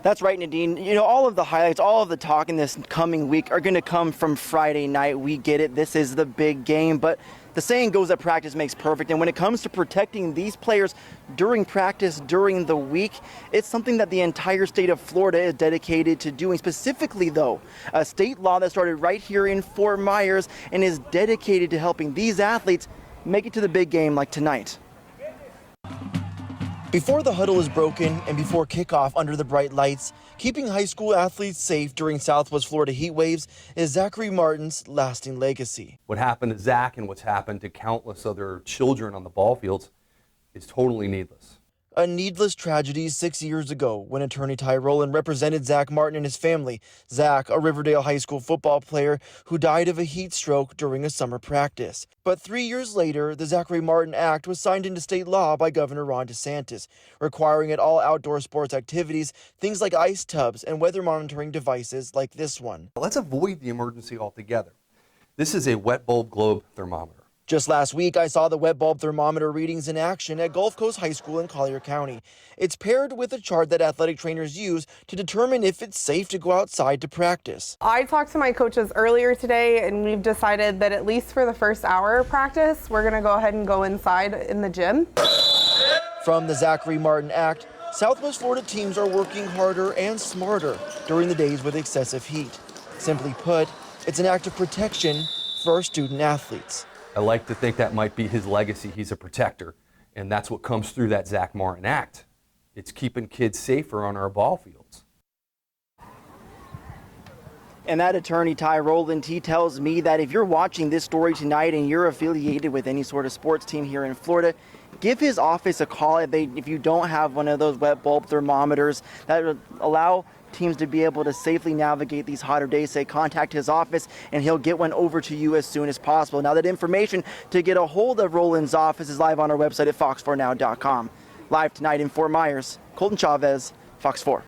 That's right, Nadine. You know, all of the highlights, all of the talk in this coming week are going to come from Friday night. We get it. This is the big game. But the saying goes that practice makes perfect. And when it comes to protecting these players during practice, during the week, it's something that the entire state of Florida is dedicated to doing. Specifically, though, a state law that started right here in Fort Myers and is dedicated to helping these athletes make it to the big game like tonight. Before the huddle is broken and before kickoff under the bright lights, keeping high school athletes safe during Southwest Florida heat waves is Zachary Martin's lasting legacy. What happened to Zach and what's happened to countless other children on the ball fields is totally needless. A needless tragedy 6 years ago when attorney Ty Rowland represented Zach Martin and his family. Zach, a Riverdale High School football player who died of a heat stroke during a summer practice. But 3 years later, the Zachary Martin Act was signed into state law by Governor Ron DeSantis, requiring at all outdoor sports activities things like ice tubs and weather monitoring devices like this one. Let's avoid the emergency altogether. This is a wet bulb globe thermometer. Just last week, I saw the wet bulb thermometer readings in action at Gulf Coast High School in Collier County. It's paired with a chart that athletic trainers use to determine if it's safe to go outside to practice. I talked to my coaches earlier today, and we've decided that at least for the first hour of practice, we're going to go ahead and go inside in the gym. From the Zachary Martin Act, Southwest Florida teams are working harder and smarter during the days with excessive heat. Simply put, it's an act of protection for our student athletes. I like to think that might be his legacy. He's a protector, and that's what comes through that Zach Martin Act. It's keeping kids safer on our ball fields. And that attorney, Ty Rowland, he tells me that if you're watching this story tonight and you're affiliated with any sort of sports team here in Florida, give his office a call if you don't have one of those wet bulb thermometers that would allow teams to be able to safely navigate these hotter days. Say contact his office and he'll get one over to you as soon as possible. Now that information to get a hold of Rowland's office is live on our website at fox4now.com. Live tonight in Fort Myers, Colton Chavez, Fox 4.